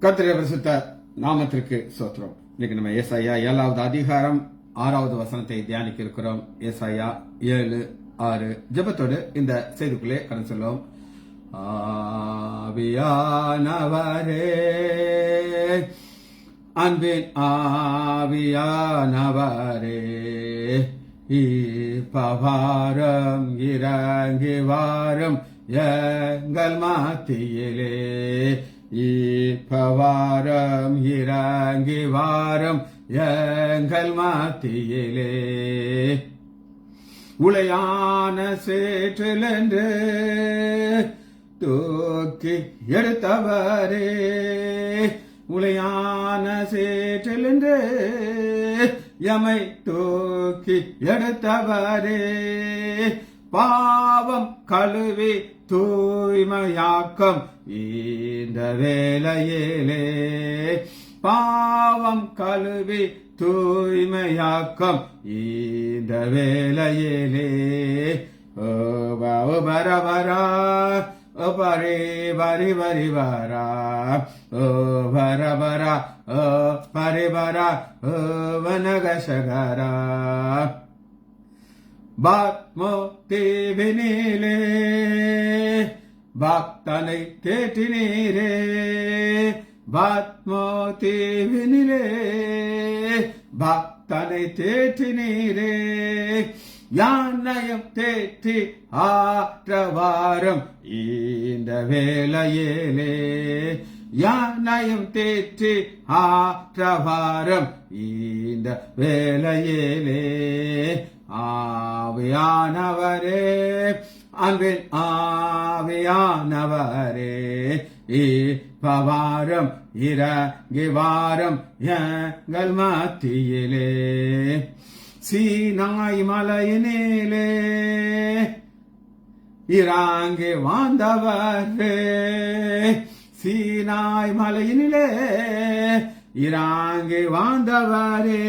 கர்த்தருடைய பரிசுத்த நாமத்திற்கு ஸ்தோத்திரம். இன்னைக்கு நம்ம ஏசாயா 7வது அதிகாரம் 6வது வசனத்தை தியானிக்க இருக்கிறோம். ஏசாயா 7:6 ஜெபத்தோடு இந்த செய்திக்குள்ளே கடந்து செல்வோம். ஆவியானவரே, அன்பின் ஆவியானவரே, இப்பவாரம் இறங்கி வாரும் எங்கள் மத்தியிலே. இப்பவாரம் இறங்கி வாரும் எங்கள் மத்தியிலே. உளையான சேற்றிலென்று தூக்கி எடுத்தவரே, உளையான சேற்றிலென்று எமை தூக்கி எடுத்தவரே, பாவம் கழுவி தூய்மையாக்கம் இந்த வேளையிலே. பாவம் கழுவி தூய்மையாக்கம் இந்த வேளையிலே. பரவரா பரி பரி பரி வரா, பரபரா பரிபரா வனகசகரா. பாத்மோ தீவினிலே பக்தனை தேற்றினீரே, பாத்மோ தீவினிலே பக்தனை தேற்றினீரே. யானையும் தேற்றி ஆற்றவாரம் இந்த வேளையிலே. யானையும் தேற்றி ஆற்றவாரம் இந்த வேளையிலே. ஆவியானவரே, அன்பின் ஆவியானவரே, இப்பவாரம் இறங்கி வாரும் எங்கள் மத்தியிலே. சீனாய் மலையினிலே இறங்கி வாழ்ந்தவரே, சீனாய் மலையினிலே இறங்கி வாழ்ந்தவரே,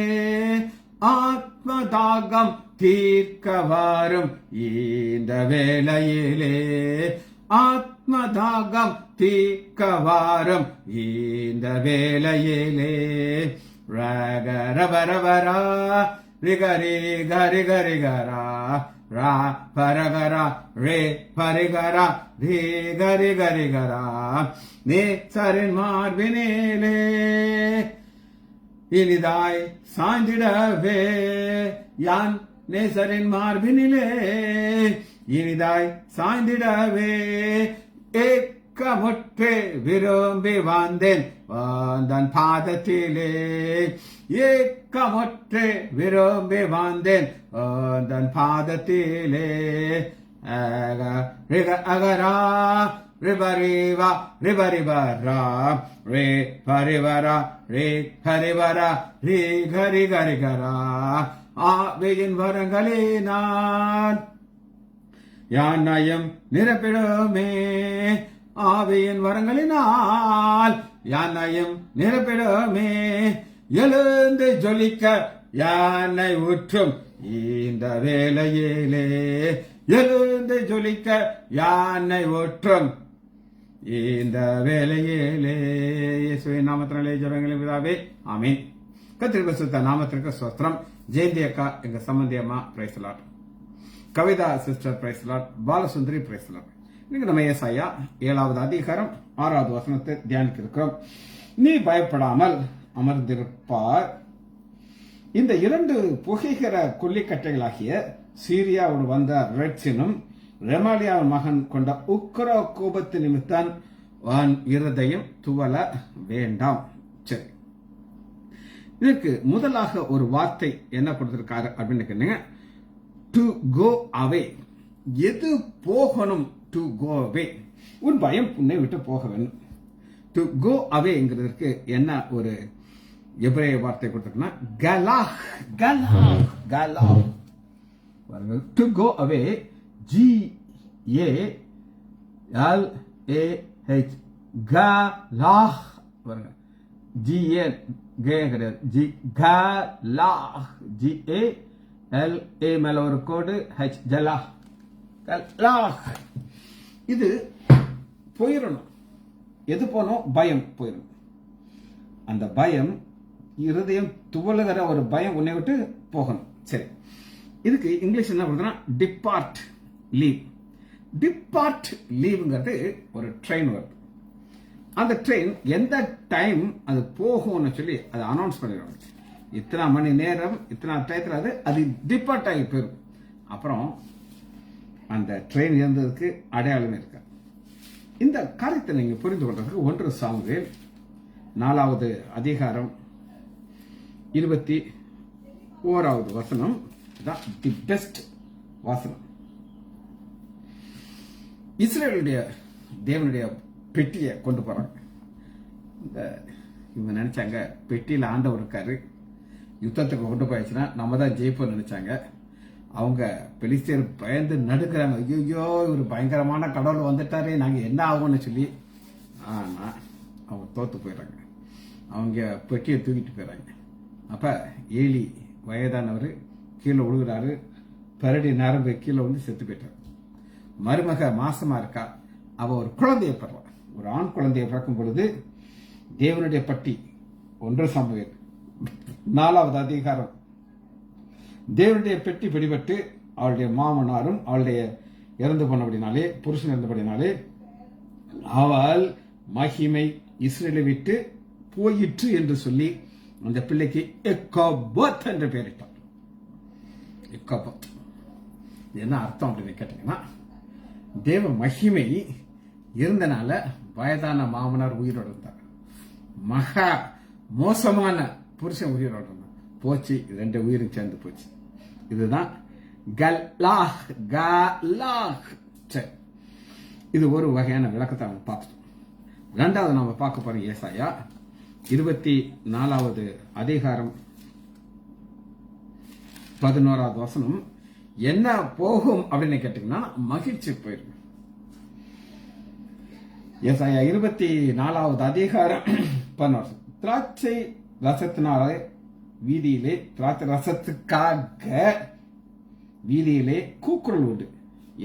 ஆத்மதாகம் தீர்க்க வாரும் இந்த வேளையிலே. ஆத்மதாகம் தீர்க்க வாரும் இந்த வேளையிலே. ரகரபரபரா ரிகரி கரி கரி கரா, ரா பரகரா ரே பரிகரா ரி கரி கரி கரா. நேசரின் மார்பினிலே இனிதாய் சாய்ந்திடவே, யான் நேசரின் மார்பினிலே இனிதாய் சாய்ந்திடவே. ஏக்கமுற்றே விரும்பி வந்தேன் வந்தன் பாதத்திலே, ஏக்கமுற்றே விரும்பி வந்தேன் வந்தன் பாதத்திலே. அகரா ரிபரிவா ரிபரிபரா ரே பரிவரா ரே ஹரிவரா ரீ கரி கரிகரா. ஆவியின் வரங்களே நான் யானையும் நிரப்பிடுமே, ஆவியின் வரங்களினால் யானையும் நிரப்பிடுமே. எழுந்து ஜொலிக்க யானை ஊற்றும் இந்த வேளையிலே, எழுந்து ஜொலிக்க யானை ஊற்றும் இந்த வேளையிலே. இயேசுவின் நாமத்தினாலே ஜெபங்களை பிதாவே, ஆமென். கர்த்தருடைய பரிசுத்த நாமத்திற்கு ஸ்தோத்திரம். ஜெயந்தி அக்கா எங்க சம்பந்தி அம்மா praise Lord, Kavitha sister praise Lord, Balasundari praise Lord. இன்னைக்கு நம்ம ஏசாயா 7வது அதிகாரம் 6வது வசனத்தை தியானிக்க இருக்கிறோம். நீ பயப்படாமல் அமர்ந்திருப்பார். இந்த 2 புகைகிற கொல்லிக்கட்டைகளாகிய சீரியாவோடு வந்த ரெட்சினும் ரெமாலியாவின் மகன் கொண்ட உக்கிர கோபத்து நிமித்தம் வான் இருதயம் துவல வேண்டாம். சரி, இதற்கு முதலாக ஒரு வார்த்தை என்ன கொடுத்திருக்காரு அப்படின்னு கேட்டீங்க, டு கோ அவே. எது போகணும்? டு கோ அவே. உன் பயம் உன்னை விட்டு போக வேணும். டு கோ அவேங்கிறதுக்கு என்ன ஒரு எபிரேய வார்த்தை கொடுத்திருக்குன்னா கலாஹ். கலாஹ் கலாஹ். டு கோ அவே GALAH கலாஹ். GA கிடையாது, ஜி கலாஹ். GALA மேல ஒரு கோடு, H ஜலாஹ். இது போயிடணும். எது போனோம்? பயம் போயிடணும். அந்த பயம், இருதயம் துவளுகிற ஒரு பயம் உன்னை விட்டு போகணும். சரி, இதுக்கு இங்கிலீஷ் என்ன பண்ணுறதுன்னா டிபார்ட் லீவ். டிபார்ட் லீவுங்கிறது ஒரு ட்ரெயின் வருது. அந்த ட்ரெயின் எந்த டைம் அது போகும்னு சொல்லி அதை அனௌன்ஸ் பண்ணிடுவாங்க. இத்தனை மணி நேரம் இத்தனை டயத்தில் அது டிபார்ட் ஆகி போயிடும். அப்புறம் அந்த ட்ரெயின் இருந்ததுக்கு அடையாளமே இருக்க. இந்த காரியத்தை நீங்க புரிந்து கொள்றதுக்கு 1 சாமுவேல் 4வது அதிகாரம் 21வது வசனம் தான் தி பெஸ்ட் வசனம். இஸ்ரேலுடைய தேவனுடைய பெட்டியை கொண்டு போறாங்க. இவங்க நினைச்சாங்க பெட்டியில் ஆண்டவர் இருக்காரு, யுத்தத்துக்கு கொண்டு போயிடுச்சுன்னா நம்ம தான் ஜெயிப்போம் நினைச்சாங்க. அவங்க பெலிஸ்தியர் பயந்து நடுக்கிறாங்க. ஐயோ, இவர் பயங்கரமான கடவுள் வந்துட்டாரு, நாங்க என்ன ஆகும்னு சொல்லி. ஆனா அவங்க தோத்து போயிடுறாங்க. அவங்க பெட்டியை தூக்கிட்டு போயிடுறாங்க. அப்ப ஏலி வயதானவர் கீழே விழுகிறாரு. பரடி நரம்பு கீழே வந்து செத்து போயிட்டார். மருமக மாசமா இருக்கா. அவ ஒரு குழந்தையை பெறான். ஒரு ஆண் குழந்தையை பிறக்கும் பொழுது தேவனுடைய பட்டி 1 சாமுவேல் 4வது அதிகாரம், தேவனுடைய பெட்டி பிடிபட்டு அவளுடைய மாமனாரும் அவளுடைய இறந்து போனபடினாலே, புருஷன் இறந்தபடினாலே அவள் மகிமை இஸ்ரேலை விட்டு போயிற்று என்று சொல்லி அந்த பிள்ளைக்கு எக்கோபோத் என்று பெயரிட்டார். எக்கோபோத் என்ன அர்த்தம் அப்படின்னு கேட்டீங்கன்னா, தேவ மகிமை இருந்தனால வயதான மாமனார் உயிரோடு இருந்தார். மகா மோசமான புருஷன் உயிரோடு இருந்தார். போச்சு, 2 உயிரும் சேர்ந்து போச்சு. இதுதான் கல்லாஹ் கல்லாஹ். சரி, இது ஒரு வகையான விளக்கத்தை நம்ம பார்த்துட்டோம். 2வது நாம பார்க்க போறோம் ஏசாயா 24வது அதிகாரம் 11வது வசனம். என்ன போகும் அப்படின்னு கேட்டீங்கன்னா மகிழ்ச்சி போயிருக்கு. ஏசாயா 24வது அதிகாரம் 11. திராட்சை ரசத்தினாலே வீதியிலே, திராட்சை ரசத்துக்காக வீதியிலே கூக்குரல் உண்டு.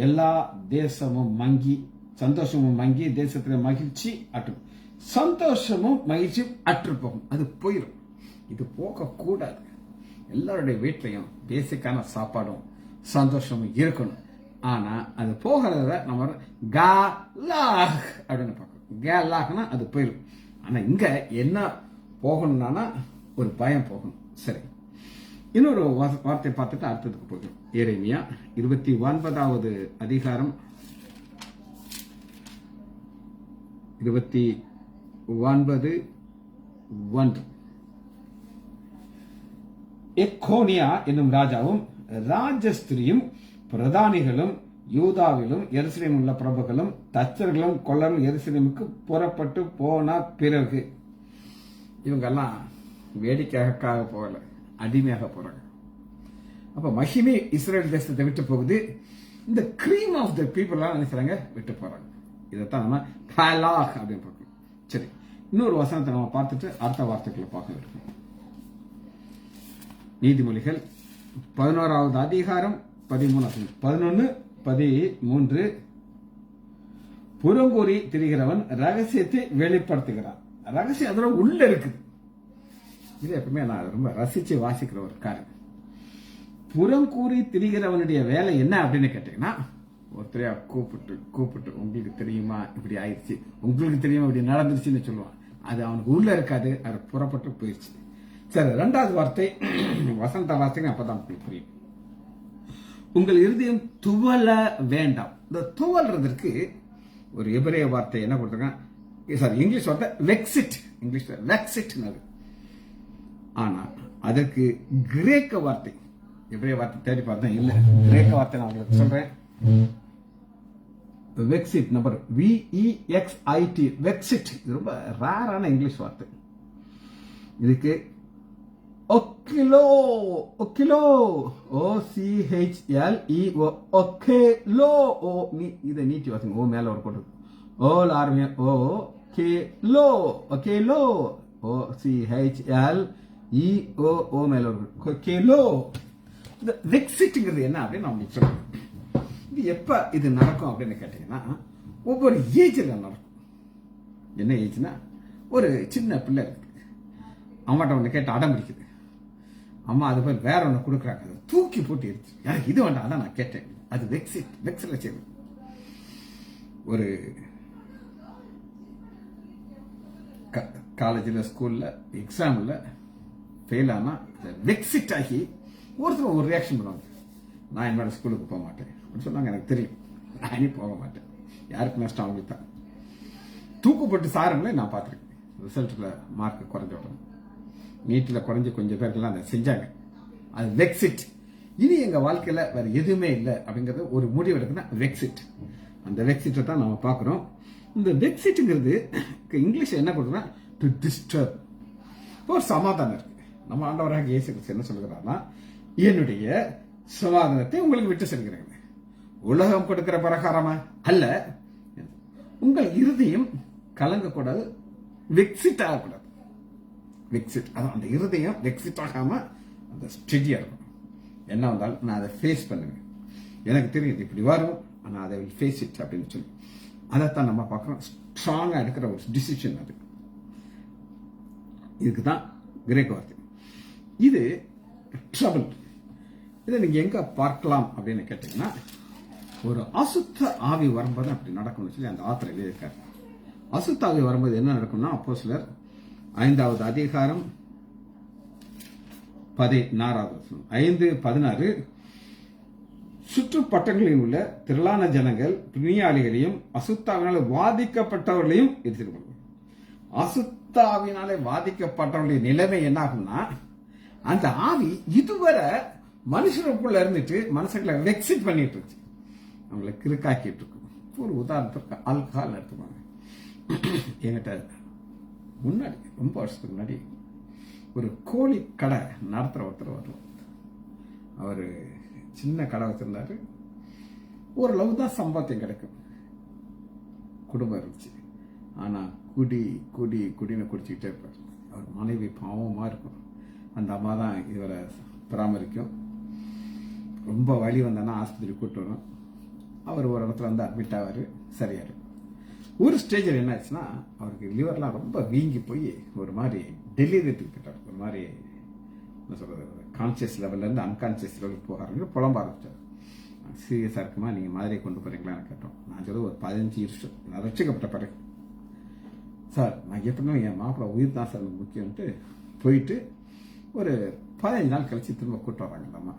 எல்லா தேசமும் மங்கி, சந்தோஷமும் மங்கி, தேசத்துல மகிழ்ச்சி அற்று, சந்தோஷமும் மகிழ்ச்சி அற்று போகும். அது போயிடும். இது போக கூடாது. எல்லாருடைய வீட்லையும் பேசிக்கான சாப்பாடும் சந்தோஷமும் இருக்கணும். ஆனா அது போகிறத நம்ம கலாஹ் அப்படின்னு பார்க்கணும். கலாஹ்னா அது போயிடும். ஆனா இங்க என்ன போகணும்னா ஒரு பயம் போகணும். சரி, இன்னொரு வார்த்தை பார்த்துட்டு அடுத்ததுக்கு போகிறோம். எரேமியா 29வது அதிகாரம் 29:1. எக்கோனியா என்னும் ராஜாவும் ராஜஸ்திரியும் பிரதானிகளும் யூதாவிலும் எருசலேமில் உள்ள பிரபுக்களும் தச்சர்களும் கொல்லரும் எருசலேமுக்கு புறப்பட்டு போன பிறகு, இவங்கெல்லாம் வேடிக்கையாக போகல, அடிமையாக போறாங்க. அப்ப மகிமை இஸ்ரேல் தேசத்தை விட்டு போகுது. இந்த கிரீம் ஆஃப் த பீப்புள் நினைக்கிறாங்க விட்டு போறாங்க. இதைத்தான் நம்ம கலாஹ் அப்படின்னு பார்க்கணும். சரி, இன்னொரு வசனத்தை நம்ம பார்த்துட்டு அடுத்த வார்த்தைகளை பார்க்க இருக்கோம். நீதிமொழிகள் 11வது அதிகாரம் 11:13. புறங்கூறி திரிகிறவன் ரகசியத்தை வெளிப்படுத்துகிறான். ரகசியம் அதோட உள்ள இருக்குது. இது எப்பவுமே நான் ரொம்ப ரசிச்சு வாசிக்கிற ஒரு காரியம். புறங்கூறி திரிகிறவனுடைய வேலை என்ன அப்படின்னு கேட்டீங்கன்னா, ஒருத்தரையா கூப்பிட்டு உங்களுக்கு தெரியுமா இப்படி ஆயிடுச்சு, உங்களுக்கு தெரியுமா இப்படி நடந்துருச்சுன்னு சொல்லுவான். அது அவனுக்கு உள்ள இருக்காது, அது புறப்பட்டு போயிடுச்சு. சரி, 2வது வார்த்தை வசந்த வார்த்தைங்க, அப்பதான் உங்களுக்கு புரியும். உங்கள் இருதயம் துவல வேண்டாம். இந்த துவல்றதற்கு ஒரு எபிரேய வார்த்தை என்ன கொடுத்துருக்காங்க, சாரி இங்கிலீஷ் வார்த்தை வெக்சிட். இங்கிலீஷ்ல வெக்சிட். ஆனா அதற்கு கிரேக்க வார்த்தை, எபிரேய வார்த்தை தேடி பார்த்தேன் இல்ல, கிரேக்க வார்த்தை நான் உங்களுக்கு சொல்றேன். வெக்சிட், நம்பர் VEXIT, வெக்சிட். இது ரொம்ப ரேரான இங்கிலீஷ் வார்த்தை. இதுக்கு ஒக்கிலோ, ஒக்கிலோ, OCHLEO, ஒக்கேலோ. இதை நீட்டி வாசிங்க. ஓ மேல ஒரு போட்டு ஓல ஆரம்பிய ஓகேலோ, ஒக்கேலோ, OCHLEO மேல ஒரு ஒக்கேலோ. இந்த வெக்சிட்ங்கிறது என்ன அப்படின்னு நான் உங்களுக்கு சொல்றேன். இது எப்ப இது நடக்கும் அப்படின்னு கேட்டீங்கன்னா, ஒவ்வொரு ஏஜ்ல நடக்கும். என்ன ஏஜ்னா, ஒரு சின்ன பிள்ளை இருக்கு, அம்மாட்ட ஒன்று கேட்டு அடம் பிடிக்குது. அம்மா அது போய் வேற ஒன்று கொடுக்குறாங்க, அதை தூக்கி போட்டு எடுத்து எனக்கு இது வேண்டாம், அதான் நான் கேட்டேன். அது வெக்ஸில் செய்வது. ஒரு காலேஜில் ஸ்கூலில் எக்ஸாமில் ஃபெயில் ஆனால் வெக்ஸிட் ஆகி ஒருத்தர் ஒரு ரியாக்ஷன் பண்ணுவாங்க, நான் என்னோட ஸ்கூலுக்கு போக மாட்டேன் அப்படின்னு சொன்னாங்க. எனக்கு தெரியும், நானே போக மாட்டேன். யாருக்கு நஷ்டம் அவங்களுக்கு தான். தூக்கப்பட்டு சாருங்களே நான் பார்த்துருக்கேன். ரிசல்ட்டில் மார்க் குறைஞ்ச உடனே நீட்டில் குறைஞ்சி கொஞ்சம் பேருக்கெல்லாம் அதை செஞ்சாங்க. அது வெக்ஸிட். இனி எங்கள் வாழ்க்கையில் வேறு எதுவுமே இல்லை அப்படிங்கிறது ஒரு முடிவு எடுக்குன்னா வெக்ஸிட். அந்த வெக்ஸிட்டை தான் நம்ம பார்க்குறோம். இந்த வெக்ஸிட்டுங்கிறது இங்கிலீஷ் என்ன கொடுக்குறோன்னா டு டிஸ்டர்ப். இப்போ ஒரு சமாதானம் இருக்கு. நம்ம ஆண்டவராக இயேசு கிறிஸ்து என்ன சொல்கிறாருன்னா, என்னுடைய சமாதானத்தை உங்களுக்கு விட்டு செல்கிறேன், உலகம் கொடுக்கிற பிரகாரமா அல்ல, உங்கள் இருதயம் கலங்கக்கூடாது, வெக்ஸிட் ஆகக்கூடாது. வெக்ஸிட், அதான் அந்த இருதயம் வெக்ஸிட் ஆகாம அந்த ஸ்டெடியா இருக்கும். என்ன வந்தாலும் நான் அதை ஃபேஸ் பண்ணுவேன், எனக்கு தெரியுது இப்படி வரும், ஆனால் அதை வில் ஃபேஸ் இட் அப்படின்னு சொல்லி அதைத்தான் நம்ம பார்க்குறோம். ஸ்ட்ராங்காக எடுக்கிற ஒரு டிசிஷன் அது. இதுக்கு தான் கிரேக்க வார்த்தை. இது ட்ரபிள். இதை நீங்க எங்க பார்க்கலாம் அப்படின்னு கேட்டீங்கன்னா, ஒரு அசுத்த ஆவி வரும்போது அப்படி நடக்கும்னு சொல்லி அந்த ஆத்திர எழுதியிருக்காரு. அசுத்த ஆவி வரும்போது என்ன நடக்கும்னா, அப்போஸ்தலர் 5வது அதிகாரம் 16 5:16 சுற்றுப்பட்டங்களில் உள்ள திரளான ஜனங்கள் பிணியாளிகளையும் அசுத்தாவினாலே வாதிக்கப்பட்டவர்களையும் எதிர்கொள்ளும். அசுத்தாவினாலே வாதிக்கப்பட்டவர்களுடைய நிலைமை என்ன ஆகும்னா, அந்த ஆவி இதுவரை மனுஷனுக்குள்ள இருந்துட்டு மனுஷங்களை வெக்ஸிட் பண்ணிட்டு இருக்கு, அவங்களை கிறுக்காக்கிட்டு இருக்கும். ஒரு உதாரணத்துக்கு ஆல்கஹால் எடுத்துப்பாங்க. என்கிட்ட முன்னாடி ரொம்ப வருஷத்துக்கு முன்னாடி ஒரு கோழி கடை நடத்துகிற ஒருத்தர் வருவார். அவர் சின்ன கடை வச்சிருந்தாரு. ஓரளவு தான் சம்பாத்தியம் கிடைக்கும், குடும்பம் இருந்துச்சு. ஆனால் குடின்னு குடிச்சுக்கிட்டே இருப்பார். அவர் மனைவி பாவமாக இருக்கும். அந்த அம்மா தான் இவரை பராமரிக்கும். ரொம்ப வலி வந்தானா ஆஸ்பத்திரி கூப்பிட்டு வரும். அவர் ஒரு இடத்துல வந்து அட்மிட் ஆவார், சரியாரு. ஒரு ஸ்டேஜில் என்ன ஆச்சுன்னா, அவருக்கு லிவர்லாம் ரொம்ப வீங்கி போய் ஒரு மாதிரி டெலிவரிட்டுக்கு போயிட்டார். ஒரு மாதிரி என்ன சொல்கிறது, கான்சியஸ் லெவல்லேருந்து அன்கான்சியஸ் லெவலுக்கு போக ஆரம்பிச்சு புலம்ப ஆரம்பிச்சார். சீரியஸாக இருக்குமா, நீங்கள் மாதிரி கொண்டு போகிறீங்களான்னு கேட்டோம். நான் சொல்ல ஒரு 15 வருஷம் நான் ரசிக்கப்பட்ட பிறகு, சார் நான் எப்படின்னா என் மாப்பிள்ளை உயிர் தான் சார் முக்கியம்ட்டு போயிட்டு ஒரு 15 நாள் கழிச்சு திரும்ப கூப்பிட்டு வராங்க. அந்த அம்மா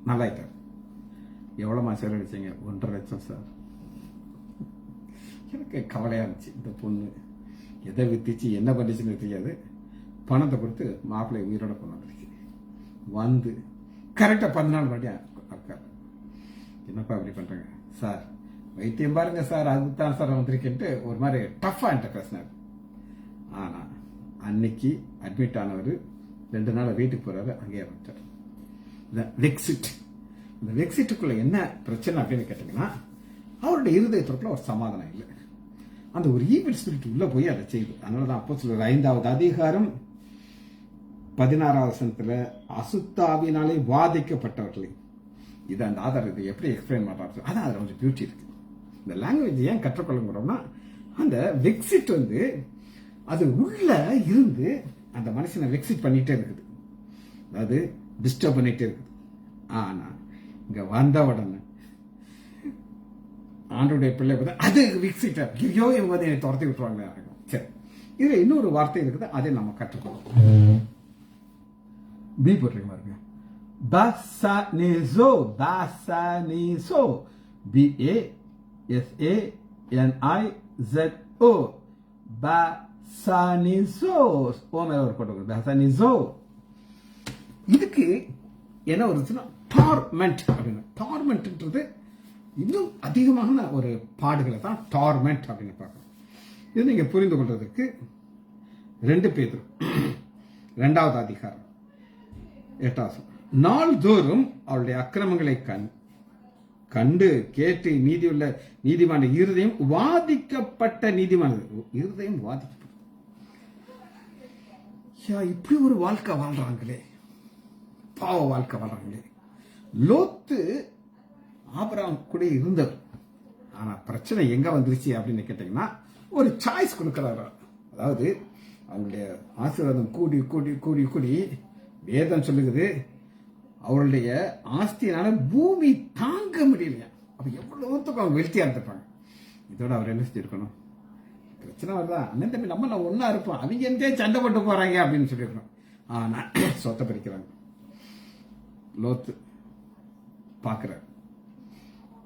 நல்லாயிட்டார். எவ்வளோமா செலவழிச்சிங்க? 1.5 லட்சம் சார். எனக்கு கவலையாக இருந்துச்சு. இந்த பொண்ணு எதை வித்திச்சு என்ன பண்ணிச்சுன்னு தெரியாது, பணத்தை கொடுத்து மாப்பிள்ளை உயிரோட கொண்டு வந்துருச்சு. வந்து கரெக்டாக 10 நாள் மறுபடியும் அக்கா, என்னப்பா இப்படி பண்ணுறாங்க சார், வைத்தியம் பாருங்க சார், அதுதான் சார் வந்திருக்கேன்ட்டு ஒரு மாதிரி டஃப்பாக என்கிட்ட பேசினார். ஆனால் அன்னைக்கு அட்மிட் ஆனவர் 2 நாள் வீட்டுக்கு போறாரு, அங்கேயே வந்துட்டார். இந்த வெக்ஸிட். இந்த வெக்ஸிட்டுக்குள்ள என்ன பிரச்சனை அப்படின்னு கேட்டீங்கன்னா, அவருடைய இருதயத்திற்குள்ள ஒரு சமாதானம் இல்லை. அந்த ஒரு ஈவில் ஸ்பிரிட் உள்ள போய் அதை செய்யுது. அதனாலதான் அப்போஸ்தலர் 5வது அதிகாரம் 16 அசுத்தாவினாலே வாதிக்கப்பட்டவர்களை, இது அந்த ஆதாரம் இதை எப்படி எக்ஸ்பிளைன் பண்றாரு, அதான் அதில் கொஞ்சம் பியூட்டி இருக்கு. இந்த லாங்குவேஜ் ஏன் கற்றுக்கொள்ளுங்கிறோம்னா, அந்த வெக்ஸிட் வந்து அது உள்ள இருந்து அந்த மனுஷனை வெக்ஸிட் பண்ணிட்டே இருக்குது, அதாவது டிஸ்டர்ப் பண்ணிட்டே இருக்குது. ஆனா இங்க வந்த உடனே ஆண்டோடைய பிள்ளை அது வெக்ஸிட், ஐயோ இவங்க வந்து என்னை துரத்தி விட்டுருவாங்க. சரி, இதுல இன்னொரு வார்த்தை இருக்குது, அதை நம்ம கற்றுக்கொள்ளும். பி போட்டுருங்க பாருங்க, பாசானிசோ, பாசானிசோ, BASANIZO, பாசானிசோ, ஓ மேல ஒரு போட்டு பாசானிசோ. இதுக்கு என்ன வருதுன்னா டார்மெண்ட் அப்படின்னு. டார்மெண்ட்ன்றது இன்னும் அதிகமான ஒரு பாடுகளை தான் டார்மெண்ட் அப்படின்னு பார்க்கணும். இது நீங்க புரிந்து கொள்றதுக்கு 2 பேதுரு 2வது அதிகாரம் 8வது, நாள்தோறும் அவருடைய அக்கிரமங்களை கண்டு கேட்டு நீதியுள்ள நீதிமான இருதயம் வாதிக்கப்பட்ட நீதிமானது. இருதயம் வாதிக்கப்பட்ட, இப்படி ஒரு வாழ்க்கை வாழ்றாங்களே, பாவ வாழ்க்கை வாழ்றாங்களே. லோத்து ஆபிரகாம் கூட இருந்தவர். ஆனா பிரச்சனை எங்க வந்துருச்சு அப்படின்னு கேட்டீங்கன்னா, ஒரு சாய்ஸ் கொடுக்கிறாரு. அதாவது அவங்களுடைய ஆசீர்வாதம் கூடி கூடி கூடி கூடி வேதம் சொல்லுகிறது அவருடைய ஆஸ்தியினால பூமி தாங்க முடியலையா. அப்ப எவ்வளவுத்துக்கும் அவங்க வெல்த்தியா இருந்திருப்பாங்க. இதோட அவர் என்ன செஞ்சிருக்கணும், பிரச்சனை வருதா அண்ணன் தம்பி நம்ம ஒன்னா இருப்போம், அவங்க எந்தே சண்டை போட்டு போறாங்க அப்படின்னு சொல்லியிருக்கணும். ஆனா சொத்தை பறிக்கிறாங்க. லோத்து பாக்குறாரு,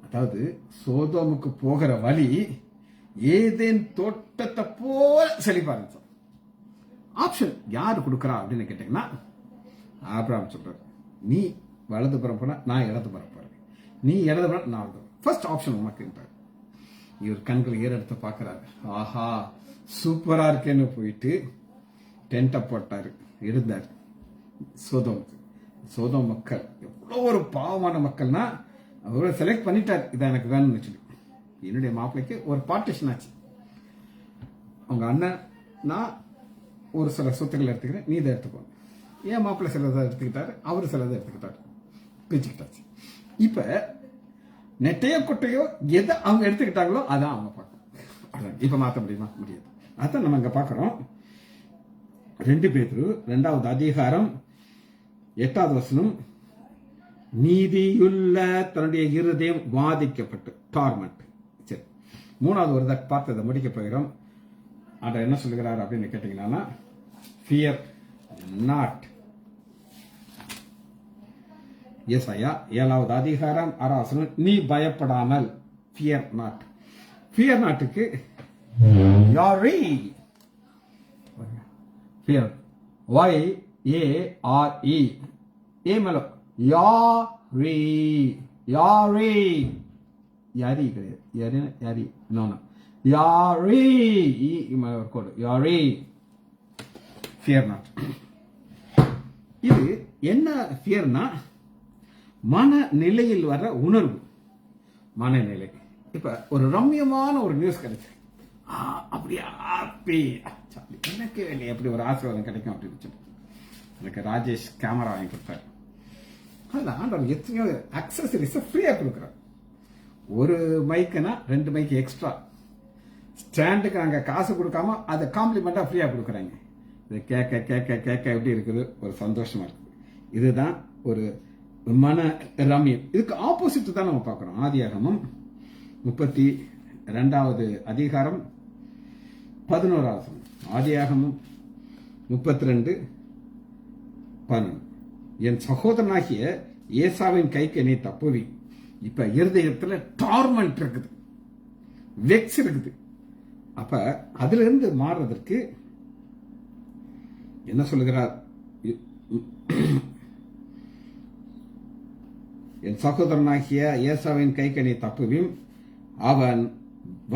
அதாவது சோதோமுக்கு போகிற வழி ஏதேன் தோட்டத்தை போல செழிப்பா இருந்துச்சு. ஆப்ஷன் யாரு கொடுக்கறா அப்படின்னு கேட்டீங்கன்னா ஆபிரகாம் சொல்றாரு, நீ வலதுபுறம் போனா நான் இடதுபுறம் போறேன், நீ இடதுபுறம் நான் வலதுபுறம். ஃபர்ஸ்ட் ஆப்ஷன் உனக்குன்றார். இவர் கண்கள் ஏறெடுத்து பாக்குறாரு, ஆஹா சூப்பரா இருக்கேன்னு போயிட்டு டென்ட்டை போட்டாரு, இருந்தார். சோதோம் மக்கள் எவ்வளவு ஒரு பாவமான மக்கள்னா அவரை செலக்ட் பண்ணிட்டார், இதான் எனக்கு வேணும்னு சொல்லி. என்னுடைய மாப்பிள்ளைக்கு ஒரு பார்ட்டிஷன் ஆச்சு. அவங்க அண்ணன் நான் ஒரு சில சொத்துக்கள் எடுத்துக்கிறேன், நீ இதை எடுத்துக்கோ. ஏன் மாப்பிள்ளை சிலதை எடுத்துக்கிட்டாரு, அவரு சிலதை எடுத்துக்கிட்டாரு, பிரிச்சுக்கிட்டாச்சு. இப்ப நெட்டையோ குட்டையோ எதை அவங்க எடுத்துக்கிட்டாங்களோ அதான் அவங்க பார்க்கணும். இப்ப மாத்த முடியுமா? முடியாது. அதான் நம்ம இங்க பாக்குறோம். 2 பேதுரு 2வது அதிகாரம் 8வது வசனம், நீதியுள்ள தன்னுடைய இருதயம் வாதிக்கப்பட்டு டார்மெண்ட். சரி, 3வது ஒரு பார்த்ததை முடிக்க போகிறோம். ஆண்டவர் என்ன சொல்லுகிறார் அப்படின்னு கேட்டீங்கன்னா, ஃபியர் நாட். ஏசாயா 7வது அதிகாரம் 6வது வசனம், நீ பயப்படாமல். Fear not. ஃபியர் நாட்டுக்கு யாரே ஃபியர் YARE ஏ மேல யாரே யாரே யாரி கிடையாது, யாரி இன்னொன்னு யாரே மேல ஒரு கோடு யாரே ஃபியர் நாட். இது என்ன ஃபியர்னா மனநிலையில் வர்ற உணர்வு. மனநிலை. இப்ப ஒரு ரம்யமான ஒரு நியூஸ் கிடைச்சு, அப்படியா எனக்கு எப்படி ஒரு ஆசீர்வாதம் கிடைக்கும் அப்படின்னு சொல்லி எனக்கு ராஜேஷ் கேமரா வாங்கி கொடுத்தாரு. அதுல ஆண்டவர் எத்தனையோ அக்சசரிஸ் ஃப்ரீயா கொடுக்குறாரு. ஒரு மைக்குனா 2 மைக் எக்ஸ்ட்ரா, ஸ்டாண்டுக்கு நாங்க காசு கொடுக்காம அதை காம்ப்ளிமெண்டா ஃப்ரீயா கொடுக்குறாங்க. இது கேட்க கேட்க கேட்க எப்படி இருக்குது, ஒரு சந்தோஷமா இருக்குது. இதுதான் ஒரு மன ரம்யம். இதுக்கு ஆப்போசிட் தான் நம்ம பார்க்கிறோம். ஆதியாகமம் 32வது அதிகாரம் 11வது வசனம். ஆதியாகமம் 32:11, என் சகோதரனாகிய ஏசாவின் கைக்கு நீ தப்புவி. இப்ப இருதயத்துல டார்மெண்ட் இருக்குது, வெக்ஸ் இருக்குது. அப்ப அதுல இருந்து மாறுறதற்கு என்ன சொல்லுகிறார், என் சகோதரனாகிய ஏசாவின் கைக்கு நீ தப்புவியும், அவன்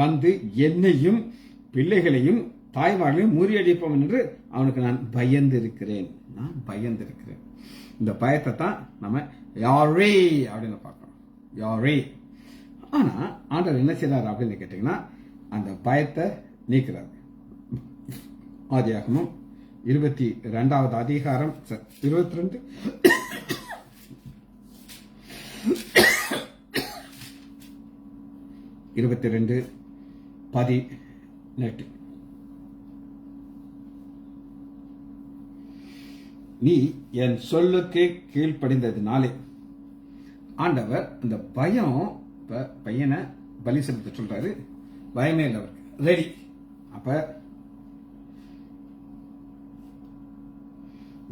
வந்து என்னையும் பிள்ளைகளையும் தாய்மார்களையும் முறியடிப்போம் என்று அவனுக்கு நான் பயந்து இருக்கிறேன். இந்த பயத்தை தான் நம்ம யாரே அப்படின்னு பார்க்கணும். யாரே. ஆனா ஆண்டவர் என்ன செய்றார் அப்படின்னு கேட்டீங்கன்னா, அந்த பயத்தை நீக்கிறார். ஆதியாகமம் 22வது அதிகாரம் 22 22:18, நீ என் சொல்லுக்கு கீழ்ப்படிந்ததினாலே. ஆண்டவர் அந்த பயம், பையனை பலி செலுத்த சொல்றாரு, பயமே இல்லை அவருக்கு, ரெடி. அப்ப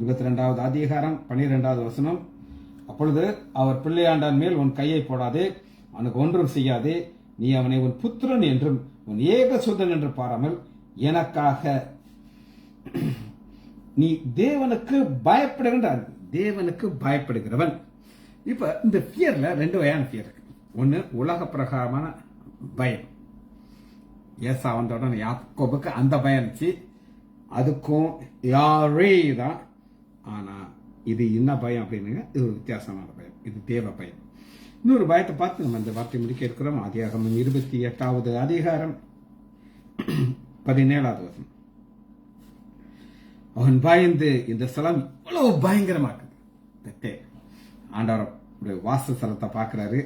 22வது அதிகாரம் 12வது வசனம், அப்பொழுது அவர் பிள்ளையாண்டான் மேல் உன் கையை போடாதே, அவனுக்கு ஒன்றும் செய்யாதே, நீ அவனை உன் புத்திரன் என்றும் உன் ஏகசுதன் என்று பாராமல் எனக்காக நீ தேவனுக்கு பயப்படுகின்றார். தேவனுக்கு பயப்படுகிறவன். இப்ப இந்த ஃபியர்ல 2 வகையான ஃபியர் இருக்கு. ஒன்னு உலக பிரகாரமான பயம். ஏசா வந்த உடனே யாக்கோபுக்கு அந்த பயம் இருந்துச்சு, அதுக்கும் யாரே தான். ஆனா இது என்ன பயம் அப்படின்னுங்க, இது ஒரு வித்தியாசமான பயம், இது தேவ பயம். இன்னொரு பயத்தை பார்த்து நம்ம இந்த வார்த்தை முடிக்க இருக்கிறோம். ஆதியாகமம் 28வது அதிகாரம் 17வது வசனம், அவன் பயந்து, இந்த ஸ்தலம் இவ்வளவு பயங்கரமா இருக்குது. ஆண்டவர் வாசஸ்தலத்தை பார்க்கிறாரு,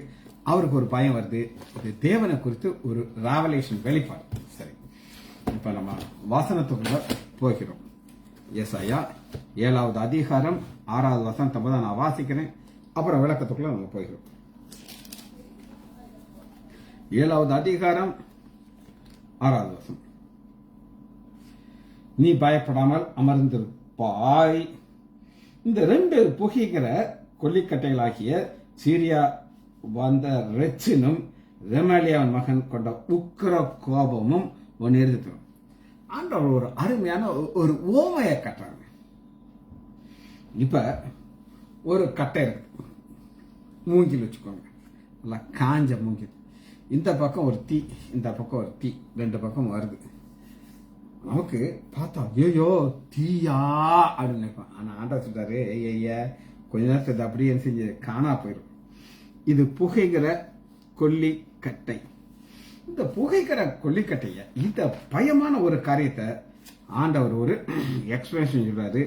அவருக்கு ஒரு பயம் வருது. இது தேவனை குறித்து ஒரு ராவலேஷன் வெளிப்பாடு. சரி, இப்ப நம்ம வாசனத்துக்குள்ள போகிறோம். ஏசாயா 7வது அதிகாரம் 6வது வசனத்தை தான் நான் வாசிக்கிறேன், அப்புறம் விளக்கத்துக்குள்ள நம்ம போகிறோம். 7வது அதிகாரம் 6வது வசனம். நீ பயப்படாமல் அமர்ந்திருப்பாய். இந்த 2 புகைகிற கொல்லிக்கட்டைகளாகிய சீரியா வந்த ரெச்சினும் ரெமலியாவின் மகன் கொண்ட உக்கிர கோபமும் ஒன்று இருந்துட்டோம். ஆண்டவர் ஒரு அருமையான ஒரு ஓமையை கட்டுறாங்க. இப்ப ஒரு கட்டை இருக்கு, மூங்கில் வச்சுக்கோங்க, நல்லா காஞ்ச மூங்கில். இந்த பக்கம் ஒரு தீ, இந்த பக்கம் ஒரு தீ, 2 பக்கம் வருது. நமக்கு பார்த்தா ஐயோ தீயா அப்படின்னு நினைப்போம். ஆனா ஆண்டவர் சொல்றாரு, ஐய கொஞ்ச நேரத்துக்கு அப்படியே செஞ்சு காணா போயிடும். இது புகைகிற கொல்லிக்கட்டை. இந்த புகைக்கிற கொல்லிக்கட்டைய, இந்த பயமான ஒரு காரியத்தை ஆண்டவர் ஒரு எக்ஸ்பிளேஷன் சொல்றாரு.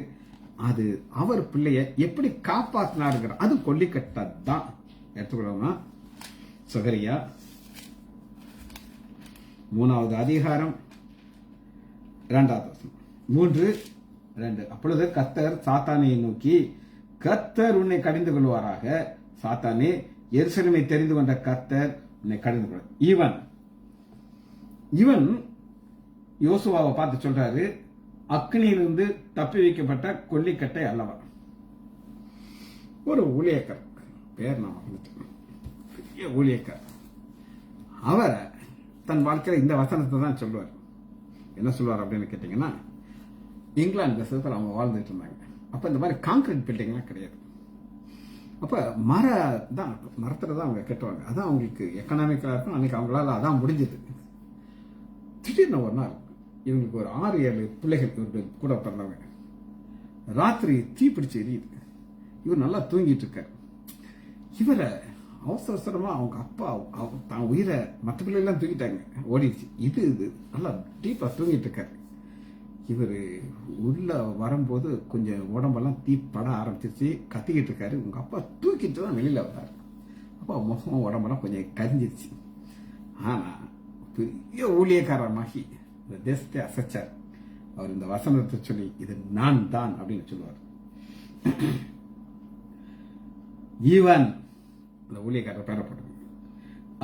அது அவர் பிள்ளைய எப்படி காப்பாத்தினாருங்கிற அது கொல்லிக்கட்டை தான் எடுத்துக்கொள்ளணும்னா, சகரியா 3வது அதிகாரம் 2வது வசனம். 3:2. அப்பொழுது கர்த்தர் சாத்தானை நோக்கி, கர்த்தர் உன்னை கடிந்து கொள்வாராக. சாத்தானே, எருசலேமை தெரிந்து கொண்ட கர்த்தர் உன்னை கடிந்து கொள்வார். இவன் யோசுவாவை பார்த்து சொல்றாரு, அக்னியிலிருந்து தப்பி வைக்கப்பட்ட கொல்லிக்கட்டை அல்லவா. ஒரு ஊழியக்கார், பேர் நான் மறந்துட்டேன், பெரிய ஊழியக்கார். அவர் தன் வாழ்க்கையில இந்த வசனத்தை தான் சொல்லுவார். என்ன சொல்லுவார் அப்படின்னு கேட்டீங்கன்னா, இங்கிலாந்து தேசத்தில் அவங்க வாழ்ந்துட்டு இருந்தாங்க. அப்ப இந்த மாதிரி கான்கிரீட் பில்டிங்லாம் கிடையாது. அப்ப மரத்துல தான் அவங்க கட்டுவாங்க. அதான் அவங்களுக்கு எக்கனாமிக்கலா இருக்கும். அன்னைக்கு அவங்களால அதான் முடிஞ்சது. திடீர்னு ஒரு நாள் இவங்களுக்கு ஒரு 6-7 பிள்ளைகள் இவருக்கு கூட பிறந்தவங்க. ராத்திரி தீ பிடிச்சு எரியுது. இவர் நல்லா தூங்கிட்டு இருக்காரு. இவரை அவசரமா அவங்க அப்பா தான் உயிரை, மற்ற பிள்ளைலாம் தூக்கிட்டாங்க, ஓடிடுச்சு. இது நல்லா டீப்பா தூங்கிட்டு இருக்காரு. இவர் உள்ள வரும்போது கொஞ்சம் உடம்பெல்லாம் தீ பட ஆரம்பிச்சிருச்சு, கத்திக்கிட்டு இருக்காரு. உங்க அப்பா தூக்கிட்டு தான் வெளியில வந்தாரு. அப்பா முகம் உடம்பெல்லாம் கொஞ்சம் கரிஞ்சிருச்சு. ஆனா பெரிய ஊழியக்காரமாகி இந்த தேசத்தை அசைச்சார். அவர் இந்த வசனத்தை சொல்லி, இது நான் தான் அப்படின்னு சொல்லுவார். ஈவன் அந்த ஊழியக்காரர் பெறப்படுது.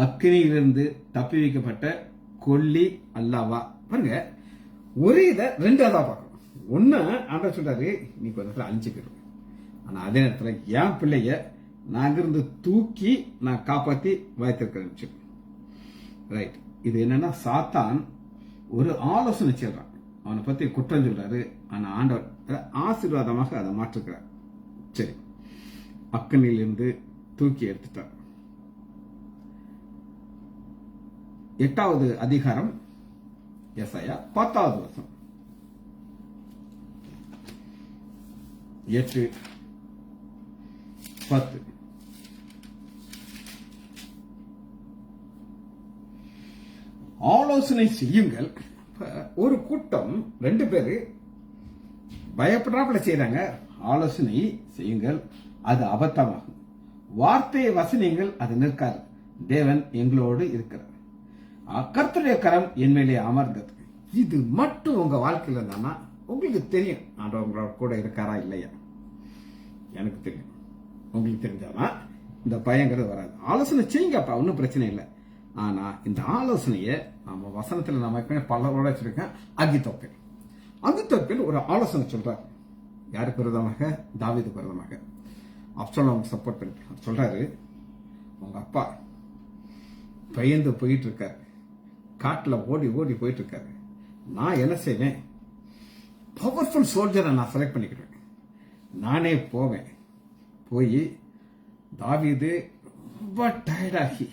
அக்னியிலிருந்து தப்பி வைக்கப்பட்ட கொல்லி அல்லவா. பாருங்க, ஒரே இதை 2 பார்க்கணும். ஒன்னு ஆண்டவர் சொல்றாரு, நீ கொஞ்ச அழிஞ்சு போயிடும். ஆனா அதே நேரத்துல என் பிள்ளைய நான் அங்கிருந்து தூக்கி நான் காப்பாத்தி வைத்திருக்கிறேன். ரைட். இது என்னன்னா, சாத்தான் ஒரு ஆலோசனை சொல்றான், அவனை பத்தி குற்றம் சொல்றாரு. ஆனா ஆண்டவர் ஆசீர்வாதமாக அதை மாற்றுக்கிறார். சரி, அக்னியிலிருந்து தூக்கி எடுத்துட்டார். 8வது அதிகாரம் ஏசாயா 10வது வசனம். 8:10. ஆலோசனை செய்யுங்கள். ஒரு கூட்டம் 2 பேரு பயப்படாமல செய்யறாங்க. ஆலோசனை செய்யுங்கள், அது அபத்தமாகும். வார்த்தையை வசனியுங்கள், அது நிற்காது. தேவன் எங்களோடு இருக்கிறார், கர்த்தருடைய கரம் என் மேலே அமர்ந்தது. இது மட்டும் உங்க வாழ்க்கையில இருந்தானா உங்களுக்கு தெரியும் ஆண்டவர் உங்களோட கூட இருக்காரா இல்லையா. எனக்கு தெரியும். உங்களுக்கு தெரிஞ்சாதான் இந்த பயங்கிறது வராது. ஆலோசனை செய்யுங்கப்பா, ஒன்றும் பிரச்சனை இல்லை. ஆனா இந்த ஆலோசனையை நம்ம வசனத்துல நம்ம பலரோட வச்சிருக்கேன். அகித்தோப்பேல் ஒரு ஆலோசனை சொல்றாரு. யாருக்கு விரோதமாக? தாவீதுக்கு விரோதமாக. அப்சலோமுக்கு சப்போர்ட் பண்ணி சொல்றாரு, உங்க அப்பா பயந்து போயிட்டு இருக்காரு, காட்டுல ஓடி ஓடி போயிட்டு இருக்காரு. நான் என்ன செய்வேன்? பவர்ஃபுல் சோல்ஜரை நான் செலக்ட் பண்ணிக்கிறேன். நானே போவேன். போய் தாவீது ரொம்ப டயர்டாகி,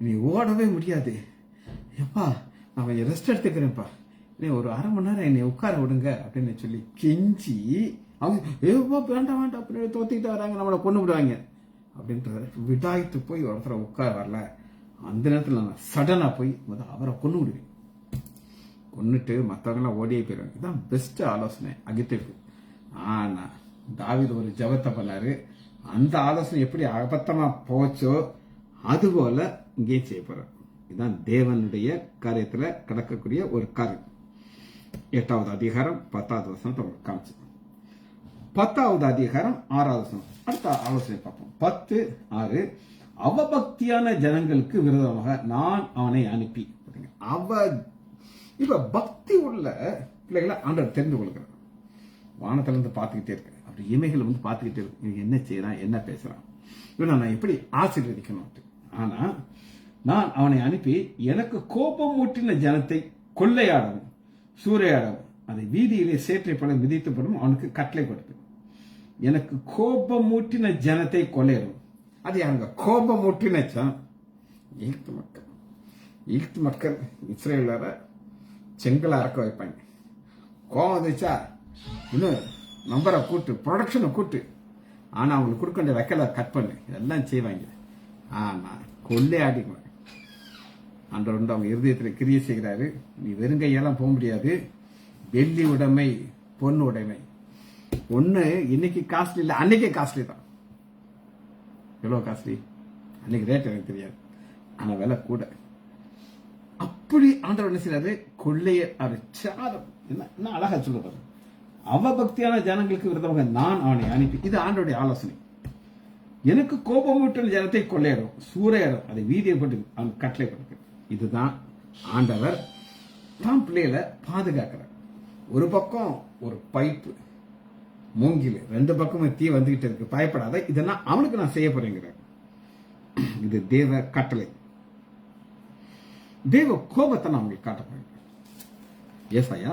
நீ ஓடவே முடியாது, எப்பா நான் கொஞ்சம் ரெஸ்ட் எடுத்துக்கிறேன்ப்பா, நீ ஒரு 1/2 மணி நேரம் என்னை உட்கார விடுங்க அப்படின்னு சொல்லி கெஞ்சி, அவங்க வேண்டாம் வேண்டாம் அப்படி தோத்திக்கிட்டு வராங்க, நம்மளை கொண்டு விடுவாங்க அப்படின்ற விடாய்த்து போய் ஒருத்தர உட்கார வரல. அந்த நேரத்தில் நான் சடனா போய் அவரை கொண்டு விடுவேன். கொண்டுட்டு மற்றவங்களாம் ஓடியே போயிடுவாங்க. இதுதான் பெஸ்ட் ஆலோசனை அகித்தோப்பேல். ஆனா தாவீது ஒரு ஜெபத்தை பண்ணாரு. அந்த ஆலோசனை எப்படி அபத்தமா போச்சோ அதுபோல இங்கே செய்ய போறார். இதுதான் தேவனுடைய காரியத்துல கடக்கக்கூடிய ஒரு காரியம். 8வது அதிகாரம் 10வது வசனத்தை உங்களுக்கு காமிச்சு. 10வது அதிகாரம் 6வது வசனம். அடுத்த ஆலோசனை பார்ப்போம். 10:6. அவபக்தியான ஜனங்களுக்கு விரோதமாக நான் அவனை அனுப்பி. இப்ப பக்தி உள்ள பிள்ளைகளை ஆண்டவர் தெரிந்து கொள்கிறார். வானத்துல இருந்து பார்த்துக்கிட்டே இருக்கு, அப்படி இமைகள் வந்து பார்த்துக்கிட்டே இருக்கு, என்ன செய்யறான், என்ன பேசுறான், இவனை நான் எப்படி ஆசீர்வதிக்கணும். ஆனா நான் அவனை அனுப்பி எனக்கு கோபம் ஊட்டின ஜனத்தை கொள்ளையாடவும் சூறையாடவும் அதை வீதியிலே சேற்றை பல மிதித்துப்படும் அவனுக்கு கட்டளை கொடுப்பேன். எனக்கு கோபம் ஊட்டின ஜனத்தை கொள்ளையிடும். அது யாருங்க கோபம் ஊட்டின ஈழ்த்து மக்கள் இஸ்ரேலர செங்கலை அறக்க வைப்பாங்க. கோபம் வந்துச்சா இன்னும் நம்பரை கூட்டு, ப்ரொடக்ஷனை கூட்டு, ஆனா அவங்களுக்கு கொடுக்க வேண்டிய வைக்கல கட் பண்ணு, இதெல்லாம் செய்வாங்க. ஆனா கொள்ளையாடிக்குவேன். ஆண்டவர் வந்து அவங்க இருதயத்தில் கிரியை செய்கிறாரு. நீ வெறுங்கையெல்லாம் போக முடியாது. வெள்ளி உடைமை, பொண்ணு உடைமை. பொண்ணு இன்னைக்கு காஸ்ட்லி இல்லை, அன்னைக்கே காஸ்ட்லி தான். எவ்வளவு காஸ்ட்லி அன்னைக்கு ரேட் எனக்கு தெரியாது, ஆனா விலை கூட. அப்படி ஆண்டவர் என்ன செய்யறாரு, கொள்ளைய சாதம் என்ன அழகா சொல்லுறாரு. அவபக்தியான ஜனங்களுக்கு விருதமாக நான் அவனை அனுப்பி. இது ஆண்டவருடைய ஆலோசனை. எனக்கு கோபமூட்டின ஜனத்தை கொள்ளையிடும் சூறையாடும் அதை வீதியை போட்டு அவன் கட்டளை கொடுக்க. இதுதான் ஆண்டவர் தான் பிள்ளைகளை பாதுகாக்கிறார். ஒரு பக்கம் ஒரு பைப்பு மூங்கில், 2 பக்கமும் தீ வந்துகிட்டு இருக்கு, பயப்படாத, இதெல்லாம் அவனுக்கு நான் செய்ய போறேங்கிறார். இது தேவ கட்டளை. தேவ கோபத்தை நான் உங்களுக்கு காட்ட போறேன். ஏசாயா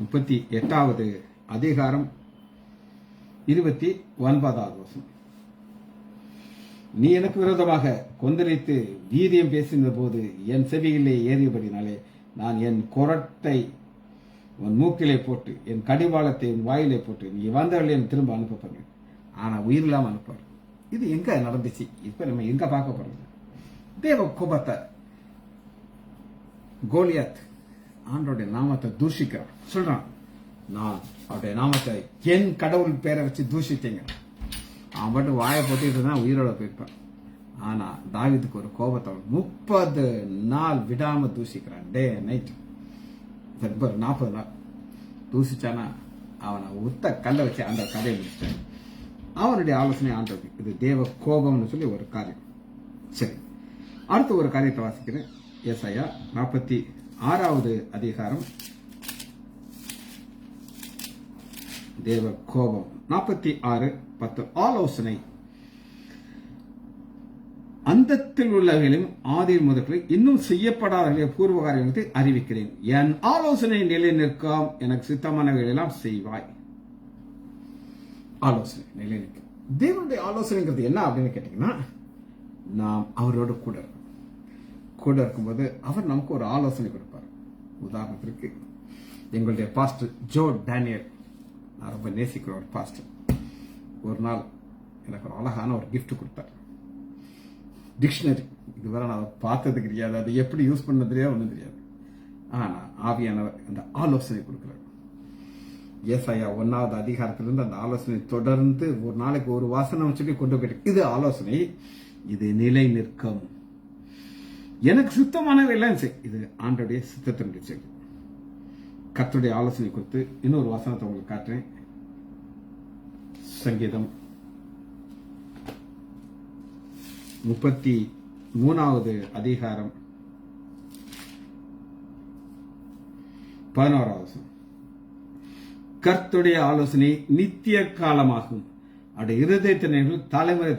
38வது அதிகாரம் 29வது வசனம். நீ எனக்கு விரோதமாக கொந்தளித்து வீரியம் பேசின போது என் செவியிலே ஏறியபடினாலே நான் என் குரட்டை உன் மூக்கிலே போட்டு என் கடிவாளத்தை உன் வாயிலே போட்டு நீ வந்தவர்களே திரும்ப அனுப்பப்படுறேன். ஆனா உயிர் இல்லாம அனுப்பாரு. இது எங்க நடந்துச்சு, இப்ப நம்ம எங்க பார்க்க போறோம். தேவ கோபத்தை கோலியாத் ஆண்டோடைய நாமத்தை தூஷிக்கிறான். சொல்றான், நான் அவருடைய நாமத்தை என் கடவுள் பேரை வச்சு தூஷித்தேங்க. அவன் மட்டும் வாயை போட்டுட்டு தான் உயிரோட போயிருப்பான். ஆனா தாவீதுக்கு ஒரு கோபத்தை 30 நாள் விடாம தூசிக்கிறான். டே நைட் 40 நாள் தூசிச்சானா அவனை உத்த கல்லை வச்சு அந்த கதையை முடிச்சிட்டான். அவனுடைய ஆலோசனை ஆண்டது. இது தேவ கோபம்னு சொல்லி ஒரு காரியம். சரி, அடுத்த ஒரு காரியத்தை வாசிக்கிறேன். ஏசாயா 46வது அதிகாரம். தேவ கோபம் 46:10. ஆலோசனை. அந்தத்தில் உள்ளவர்களையும் ஆதியில் முதற்களை இன்னும் செய்யப்படாதவர்களை பூர்வ காரியத்தை அறிவிக்கிறேன். என் ஆலோசனை நிலை நிற்கும், எனக்கு சித்தமானவைகள் எல்லாம் செய்வாய். ஆலோசனை நிலை நிற்கும். தேவனுடைய ஆலோசனைங்கிறது என்ன அப்படின்னு கேட்டீங்கன்னா, நாம் அவரோட கூட இருக்கும்போது அவர் நமக்கு ஒரு ஆலோசனை கொடுப்பார். உதாரணத்திற்கு எங்களுடைய பாஸ்டர் ஜோ டேனியல், நான் ரொம்ப நேசிக்கிற ஒரு பாஸ்டர், ஒரு நாள் எனக்கு ஒரு அழகான ஒரு கிஃப்ட் கொடுத்தார். டிக்ஷனரி. இதுவரை நான் அதை பார்த்தது கிடையாது, அதை எப்படி யூஸ் பண்ண தெரியாது, ஒன்றும் தெரியாது. ஆனா ஆவியானவர் அந்த ஆலோசனை கொடுக்கிறார். ஏசாயா 1வது அதிகாரத்திலிருந்து அந்த ஆலோசனை தொடர்ந்து ஒரு நாளைக்கு ஒரு வாசனம் சொல்லி கொண்டு போயிட்டு, இது ஆலோசனை, இது நிலை நிற்கும், எனக்கு சுத்தமானவை எல்லாம் செய். இது ஆண்டோடைய சித்தத்தினுடைய செயல். கர்த்தருடைய ஆலோசனை கொடுத்து இன்னொரு வசனத்தை உங்களுக்கு காட்டுறேன். சங்கீதம் 33வது அதிகாரம் 11வது வசனம். கர்த்தருடைய ஆலோசனை நித்திய காலமாகும், அவருடைய இருதயத்தினர்கள் தலைமுறை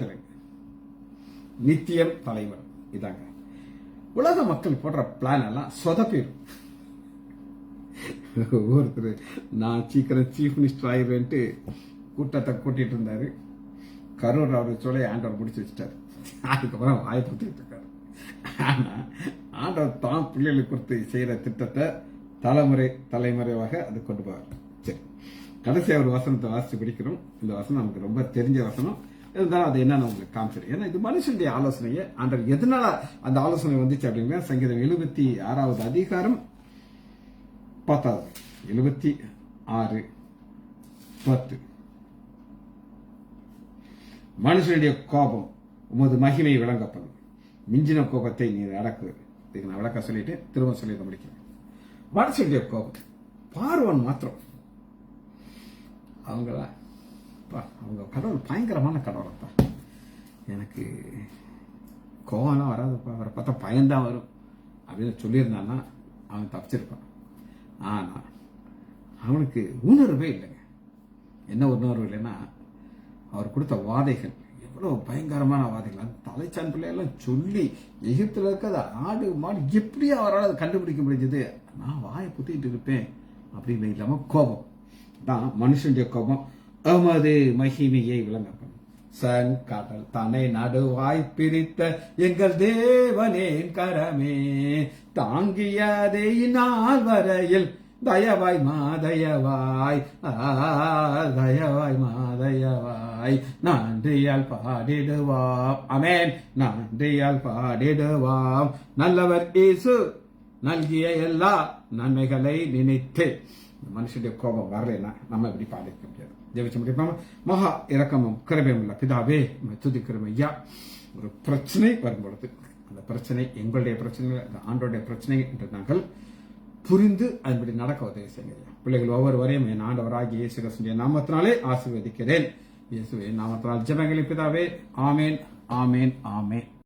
நித்தியம் தலைவர். இதாங்க உலக மக்கள் போடுற பிளான் எல்லாம் சொதப்பிடும். ஒருத்தர் நான் சீக்கிரம் சீஃப் மினிஸ்டர் ஆயிடுவேன்ட்டு கூட்டத்தை கூட்டிட்டு இருந்தாரு. கரூர் அவர் சொல்ல ஆண்டவர் முடிச்சு வச்சுட்டாரு. அதுக்கப்புறம் வாய்ப்பு இருக்காரு. ஆனா ஆண்டவர் தான் பிள்ளைகளுக்கு கொடுத்து செய்யற திட்டத்தை தலைமுறையாக அது கொண்டு போவார். சரி, கடைசியாக ஒரு வசனத்தை வாசிச்சு பிடிக்கிறோம். இந்த வசனம் நமக்கு ரொம்ப தெரிஞ்ச வசனம் இருந்தாலும் அது என்னன்னு உங்களுக்கு காமிச்சிடும். ஏன்னா இது மனுஷனுடைய ஆலோசனையை ஆண்டவர் எதனால அந்த ஆலோசனை வந்துச்சு அப்படின்னா, சங்கீதம் 76வது அதிகாரம் 10வது 76:10. மனுஷனுடைய கோபம் உமது மகிமை விளங்கப்படும், மிஞ்சின கோபத்தை நீர் அடக்கு. இதுக்கு நான் விளக்க சொல்லிட்டு திரும்ப சொல்லி முடிக்கிறேன். மனுஷனுடைய கோபம் பார்வன் மாத்திரம் அவங்க கடவுள் பயங்கரமான கடவுளப்பா. எனக்கு கோவம்லாம் வராதுப்பா, அவரை பார்த்தா பயன்தான் வரும் அப்படின்னு சொல்லியிருந்தான்னா அவன் தப்பிச்சிருப்பான். ஆனா அவனுக்கு உணர்வே இல்லைங்க. என்ன உணர்வு இல்லைன்னா, அவர் கொடுத்த வாதைகள் எவ்வளவு பயங்கரமான வாதைகள். அந்த தலைச்சான் பிள்ளையெல்லாம் சொல்லி எகிப்துல இருக்க ஆடு மாடு எப்படி அவரால் அதை கண்டுபிடிக்க முடிஞ்சது? நான் வாயை புத்திட்டு இருப்பேன் அப்படின்னு இல்லாம கோபம் தான் மனுஷனுடைய கோபம். அமது மகிமையை விளங்க சன் கடல் தன்னை நடுவாய் பிரித்த எங்கள் தேவனேன் கரமே தாங்கியதே நாள் வரையில் தயவாய் மாதயவாய் தயவாய் மாதயவாய் நன்றியால் பாடிடுவாம். அமேன். நன்றியால் பாடிடுவாம். நல்லவர் இயேசு நல்கிய எல்லா நன்மைகளை நினைத்து. மனுஷனுடைய கோபம் வரலைன்னா நம்ம எப்படி பாதிக்க முடியாது? ஜெபிச்சு முடிப்பாம மகா இரக்கமும் கிருபையும் உள்ள பிதாவே துதிக்கிறோம் ஐயா. ஒரு பிரச்சனை வரும்பொழுது அந்த பிரச்சனை எங்களுடைய பிரச்சனை, ஆண்டோடைய பிரச்சனை என்று நாங்கள் புரிந்து அதன்படி நடக்க உதவி செய்யுங்க. பிள்ளைகள் ஒவ்வொருவரையும் என் ஆண்டவராகிய இயேசு கிறிஸ்துவின் நாமத்தினாலே ஆசீர்வதிக்கிறேன். இயேசுவின் நாமத்தினால் ஜெபங்களை பிதாவே. ஆமேன், ஆமேன், ஆமேன்.